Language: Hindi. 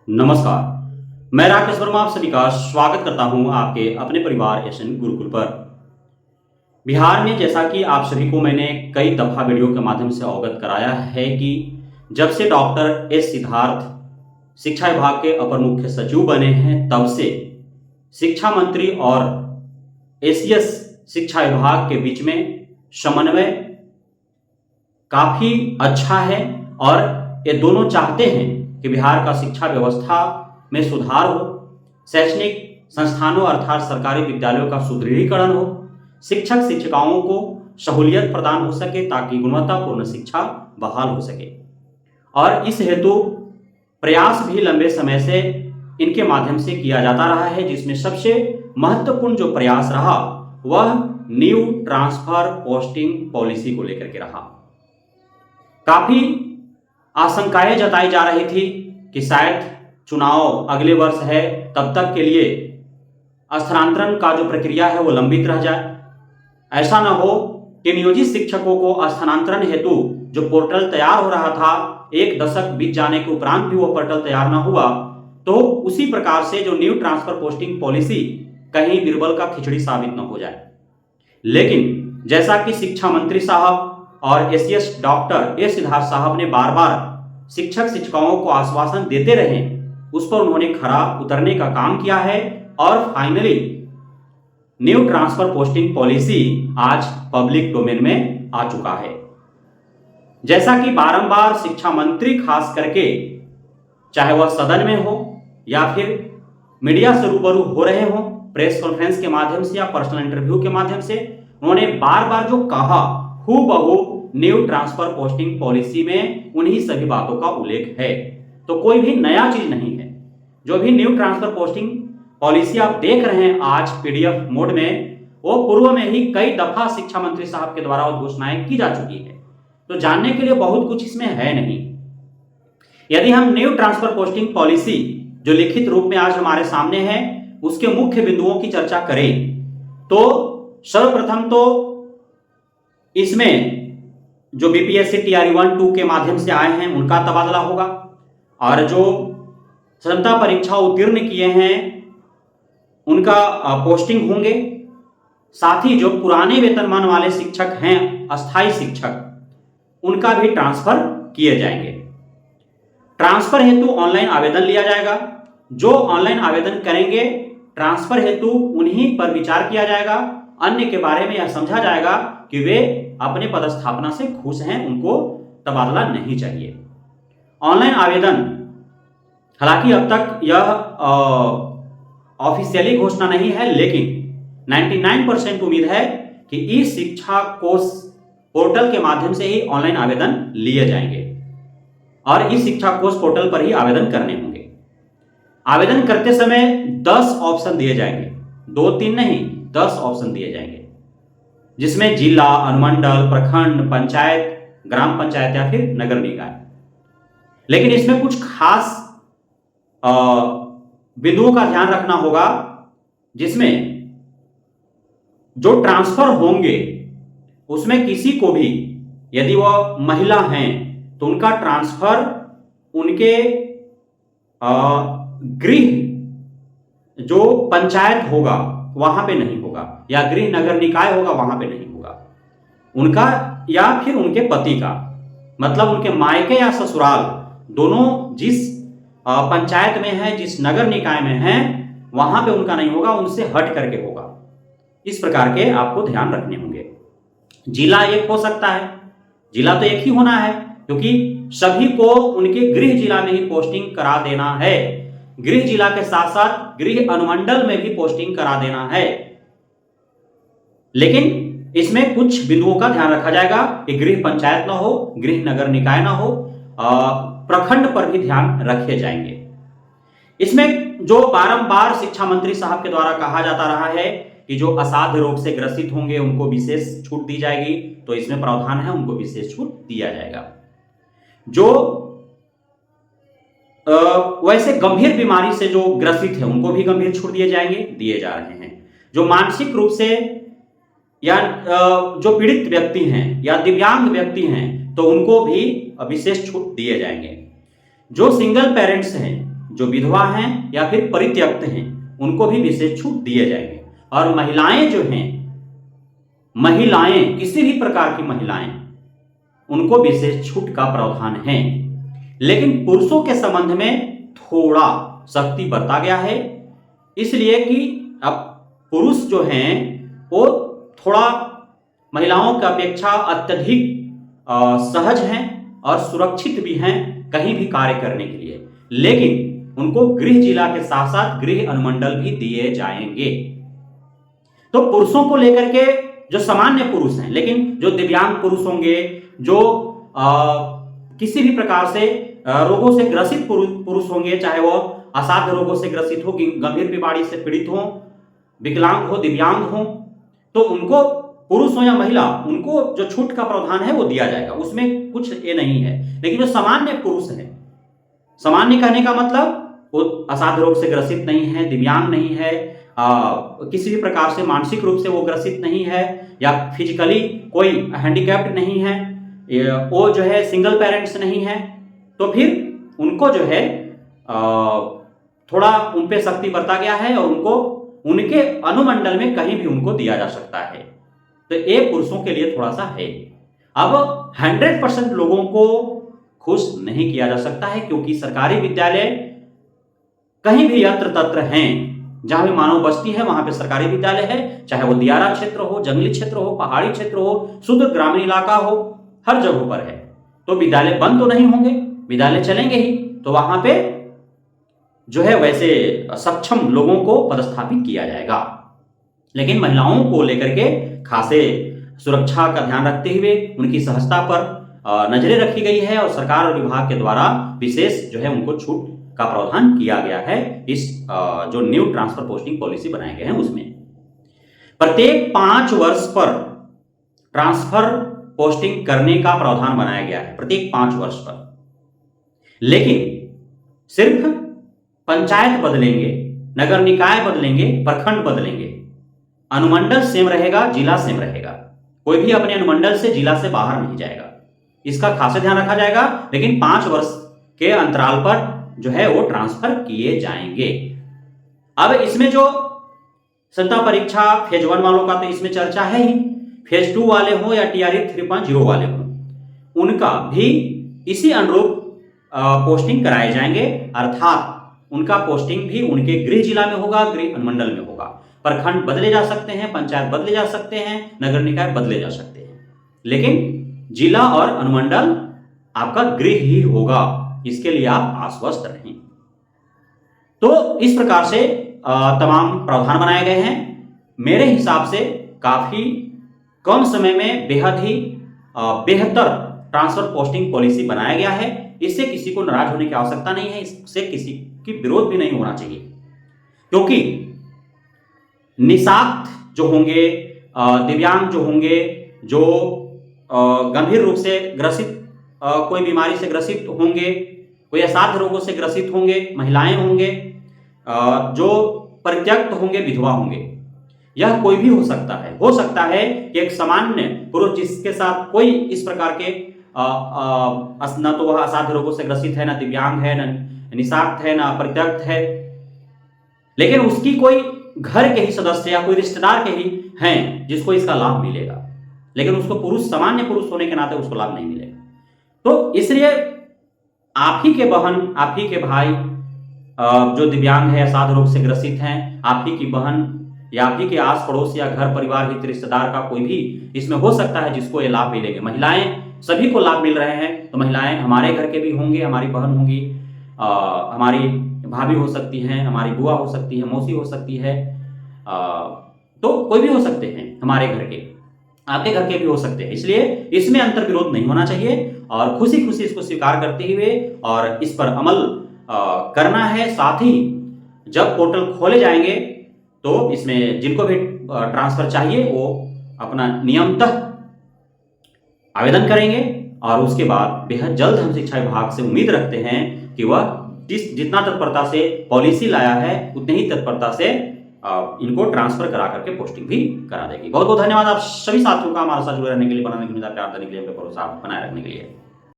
नमस्कार। मैं राकेश वर्मा आप सभी का स्वागत करता हूं आपके अपने परिवार एसएन गुरुकुल पर। बिहार में जैसा कि आप सभी को मैंने कई दफा वीडियो के माध्यम से अवगत कराया है कि जब से डॉक्टर एस सिद्धार्थ शिक्षा विभाग के अपर मुख्य सचिव बने हैं तब से शिक्षा मंत्री और एसीएस शिक्षा विभाग के बीच में समन्वय काफी अच्छा है और ये दोनों चाहते हैं कि बिहार का शिक्षा व्यवस्था में सुधार हो, शैक्षणिक संस्थानों अर्थात सरकारी विद्यालयों का सुदृढ़ीकरण हो, शिक्षक शिक्षिकाओं को सहूलियत प्रदान हो सके ताकि गुणवत्तापूर्ण शिक्षा बहाल हो सके। और इस हेतु प्रयास भी लंबे समय से इनके माध्यम से किया जाता रहा है, जिसमें सबसे महत्वपूर्ण जो प्रयास रहा वह न्यू ट्रांसफर पोस्टिंग पॉलिसी को लेकर के रहा। काफी आशंकाएं जताई जा रही थी कि शायद चुनाव अगले वर्ष है, तब तक के लिए स्थानांतरण का जो प्रक्रिया है वो लंबित रह जाए। ऐसा न हो कि नियोजित शिक्षकों को स्थानांतरण हेतु जो पोर्टल तैयार हो रहा था, एक दशक बीत जाने के उपरांत भी वो पोर्टल तैयार न हुआ, तो उसी प्रकार से जो न्यू ट्रांसफर पोस्टिंग पॉलिसी कहीं बिरबल का खिचड़ी साबित न हो जाए। लेकिन जैसा कि शिक्षा मंत्री साहब और एसीएस डॉक्टर एस सिद्धार्थ साहब ने बार बार शिक्षक शिक्षिकाओं को आश्वासन देते रहे, उस पर उन्होंने खरा उतरने का काम किया है और finally new transfer posting policy आज पब्लिक डोमेन में आ चुका है। जैसा कि बारंबार शिक्षा मंत्री खास करके, चाहे वह सदन में हो या फिर मीडिया से रूबरू हो रहे हो, प्रेस कॉन्फ्रेंस के माध्यम से या पर्सनल इंटरव्यू के माध्यम से, उन्होंने बार बार जो कहा हूबहू न्यू ट्रांसफर पोस्टिंग पॉलिसी में उन्हीं सभी बातों का उल्लेख है। तो कोई भी नया चीज नहीं है। जो भी न्यू ट्रांसफर पोस्टिंग पॉलिसी आप देख रहे हैं आज पीडीएफ मोड में, वो पूर्व में ही कई दफा शिक्षा मंत्री साहब के द्वारा घोषणाएं की जा चुकी है। तो जानने के लिए बहुत कुछ इसमें है नहीं। यदि हम न्यू ट्रांसफर पोस्टिंग पॉलिसी जो लिखित रूप में आज हमारे सामने है उसके मुख्य बिंदुओं की चर्चा करें तो सर्वप्रथम तो इसमें जो बीपीएससी टीआरई 1-2 के माध्यम से आए हैं उनका तबादला होगा, और जो क्षमता परीक्षा उत्तीर्ण किए हैं उनका पोस्टिंग होंगे। साथ ही जो पुराने वेतनमान वाले शिक्षक हैं, अस्थायी शिक्षक, उनका भी ट्रांसफर किए जाएंगे। ट्रांसफर हेतु ऑनलाइन आवेदन लिया जाएगा। जो ऑनलाइन आवेदन करेंगे ट्रांसफर हेतु उन्हीं पर विचार किया जाएगा। अन्य के बारे में यह समझा जाएगा कि वे अपने पदस्थापना से खुश हैं, उनको तबादला नहीं चाहिए। ऑनलाइन आवेदन, हालांकि अब तक यह ऑफिशियली घोषणा नहीं है, लेकिन 99% उम्मीद है कि ई शिक्षा कोष पोर्टल के माध्यम से ही ऑनलाइन आवेदन लिए जाएंगे और ई शिक्षा कोष पोर्टल पर ही आवेदन करने होंगे। आवेदन करते समय 10 ऑप्शन दिए जाएंगे, 2-3 नहीं, 10 ऑप्शन दिए जाएंगे, जिसमें जिला, अनुमंडल, प्रखंड, पंचायत, ग्राम पंचायत या फिर नगर निकाय। लेकिन इसमें कुछ खास बिंदुओं का ध्यान रखना होगा, जिसमें जो ट्रांसफर होंगे उसमें किसी को भी, यदि वह महिला हैं तो उनका ट्रांसफर उनके गृह जो पंचायत होगा वहां पे नहीं होगा, या गृह नगर निकाय होगा वहां पे नहीं होगा उनका, या फिर उनके पति का, मतलब उनके मायके या ससुराल दोनों जिस पंचायत में है, जिस नगर निकाय में है, वहां पे उनका नहीं होगा, उनसे हट करके होगा। इस प्रकार के आपको ध्यान रखने होंगे। जिला एक हो सकता है, जिला तो एक ही होना है क्योंकि सभी को उनके गृह जिला में ही पोस्टिंग करा देना है। गृह जिला के साथ साथ गृह अनुमंडल में भी पोस्टिंग करा देना है। लेकिन इसमें कुछ बिंदुओं का ध्यान रखा जाएगा कि गृह पंचायत ना हो, गृह नगर निकाय ना हो, प्रखंड पर भी ध्यान रखे जाएंगे। इसमें जो बारंबार शिक्षा मंत्री साहब के द्वारा कहा जाता रहा है कि जो असाध्य रोग से ग्रसित होंगे उनको विशेष छूट दी जाएगी, तो इसमें प्रावधान है उनको विशेष छूट दिया जाएगा। जो वैसे गंभीर बीमारी से जो ग्रसित है उनको भी गंभीर छूट दिए जाएंगे, दिए जा रहे हैं। जो मानसिक रूप से या जो पीड़ित व्यक्ति हैं या दिव्यांग व्यक्ति हैं तो उनको भी विशेष छूट दिए जाएंगे। जो सिंगल पेरेंट्स हैं जो विधवा हैं या फिर परित्यक्त हैं उनको भी विशेष छूट दिए जाएंगे। और महिलाएं जो हैं, महिलाएं किसी भी प्रकार की महिलाएं, उनको विशेष छूट का प्रावधान है। लेकिन पुरुषों के संबंध में थोड़ा सख्ती बरता गया है, इसलिए कि अब पुरुष जो हैं वो थोड़ा महिलाओं की अपेक्षा अत्यधिक सहज हैं और सुरक्षित भी हैं कहीं भी कार्य करने के लिए। लेकिन उनको गृह जिला के साथ साथ गृह अनुमंडल भी दिए जाएंगे। तो पुरुषों को लेकर के जो सामान्य पुरुष हैं, लेकिन जो दिव्यांग पुरुष होंगे, जो किसी भी प्रकार से रोगों से ग्रसित पुरुष होंगे, चाहे वो असाध्य रोगों से ग्रसित हो, गंभीर बीमारी से पीड़ित हो, विकलांग हो, दिव्यांग हो, तो उनको, पुरुष हो या महिला, उनको जो छूट का प्रावधान है वो दिया जाएगा, उसमें कुछ ये नहीं है। लेकिन जो सामान्य पुरुष है, सामान्य कहने का मतलब वो असाध्य रोग से ग्रसित नहीं है, दिव्यांग नहीं है, किसी भी प्रकार से मानसिक रूप से वो ग्रसित नहीं है, या फिजिकली कोई हैंडीकैप्ड नहीं है, वो जो है सिंगल पेरेंट्स नहीं है, तो फिर उनको जो है थोड़ा उन पे सख्ती बरता गया है और उनको उनके अनुमंडल में कहीं भी उनको दिया जा सकता है। तो ये पुरुषों के लिए थोड़ा सा है। अब 100% लोगों को खुश नहीं किया जा सकता है, क्योंकि सरकारी विद्यालय कहीं भी यत्र तत्र हैं, जहां भी मानव बस्ती है वहां पे सरकारी विद्यालय है, चाहे वो दियारा क्षेत्र हो, जंगली क्षेत्र हो, पहाड़ी क्षेत्र हो, शुद्ध ग्रामीण इलाका हो, हर जगह पर है। तो विद्यालय बंद तो नहीं होंगे, विद्यालय चलेंगे ही। तो वहां पे जो है वैसे सक्षम लोगों को पदस्थापित किया जाएगा। लेकिन महिलाओं को लेकर के खासे सुरक्षा का ध्यान रखते हुए उनकी सहजता पर नजरें रखी गई है और सरकार और विभाग के द्वारा विशेष जो है उनको छूट का प्रावधान किया गया है। इस जो न्यू ट्रांसफर पोस्टिंग पॉलिसी बनाए गए हैं उसमें प्रत्येक 5 वर्ष पर ट्रांसफर पोस्टिंग करने का प्रावधान बनाया गया है, प्रत्येक 5 वर्ष पर। लेकिन सिर्फ पंचायत बदलेंगे, नगर निकाय बदलेंगे, प्रखंड बदलेंगे, अनुमंडल सेम रहेगा, जिला सेम रहेगा। कोई भी अपने अनुमंडल से, जिला से बाहर नहीं जाएगा, इसका खास ध्यान रखा जाएगा। लेकिन 5 वर्ष के अंतराल पर जो है वो ट्रांसफर किए जाएंगे। अब इसमें जो संता परीक्षा फेज 1 वालों का तो इसमें चर्चा है ही, फेज 2 वाले हो या TRE 3.0 वाले हो, उनका भी इसी अनुरूप पोस्टिंग कराए जाएंगे। अर्थात उनका पोस्टिंग भी उनके गृह जिला में होगा, गृह अनुमंडल में होगा। प्रखंड बदले जा सकते हैं, पंचायत बदले जा सकते हैं, नगर निकाय बदले जा सकते हैं, लेकिन जिला और अनुमंडल आपका गृह ही होगा। इसके लिए आप आश्वस्त रहें। तो इस प्रकार से तमाम प्रावधान बनाए गए हैं। मेरे हिसाब से काफी कम समय में बेहद ही बेहतर ट्रांसफर पोस्टिंग पॉलिसी बनाया गया है। इससे किसी को नाराज होने की आवश्यकता नहीं है, इससे किसी की विरोध भी नहीं होना चाहिए, क्योंकि निशाक्त जो होंगे, दिव्यांग जो होंगे, जो गंभीर रूप से ग्रसित, कोई बीमारी से ग्रसित होंगे, कोई असाध्य रोगों से ग्रसित होंगे, महिलाएं होंगे, जो परित्यक्त होंगे, विधवा होंगे, यह कोई भी हो सकता है। हो सकता है कि एक सामान्य पुरुष जिसके साथ कोई इस प्रकार के न तो वह असाध्य रोगों से ग्रसित है, न दिव्यांग है, न निशाक्त है, न परित्यक्त है, लेकिन उसकी कोई घर के ही सदस्य या कोई रिश्तेदार के ही हैं जिसको इसका लाभ मिलेगा, लेकिन उसको पुरुष, सामान्य पुरुष होने के नाते उसको लाभ नहीं मिलेगा। तो इसलिए आप ही के बहन, आप ही के भाई जो दिव्यांग है, असाध्य रोग से ग्रसित हैं, आप ही की बहन या आप ही के आस पड़ोस या घर परिवार हित रिश्तेदार का कोई भी इसमें हो सकता है जिसको ये लाभ मिलेंगे। महिलाएं, सभी को लाभ मिल रहे हैं, तो महिलाएं हमारे घर के भी होंगे, हमारी बहन होंगी, हमारी भाभी हो सकती हैं, हमारी बुआ हो सकती है, मौसी हो सकती है, तो कोई भी हो सकते हैं, हमारे घर के, आपके घर के भी हो सकते हैं। इसलिए इसमें अंतर विरोध नहीं होना चाहिए और खुशी खुशी इसको स्वीकार करते हुए और इस पर अमल करना है। साथ ही जब पोर्टल खोले जाएंगे तो इसमें जिनको भी ट्रांसफर चाहिए वो अपना नियमतः आवेदन करेंगे और उसके बाद बेहद जल्द हम शिक्षा विभाग से उम्मीद रखते हैं कि वह जितना तत्परता से पॉलिसी लाया है उतनी ही तत्परता से इनको ट्रांसफर करा करके पोस्टिंग भी करा देगी। बहुत बहुत धन्यवाद आप सभी साथियों का हमारे साथ जुड़े रहने के लिए, बनाने के लिए, प्यार देने के लिए, भरोसा बनाए रखने के लिए।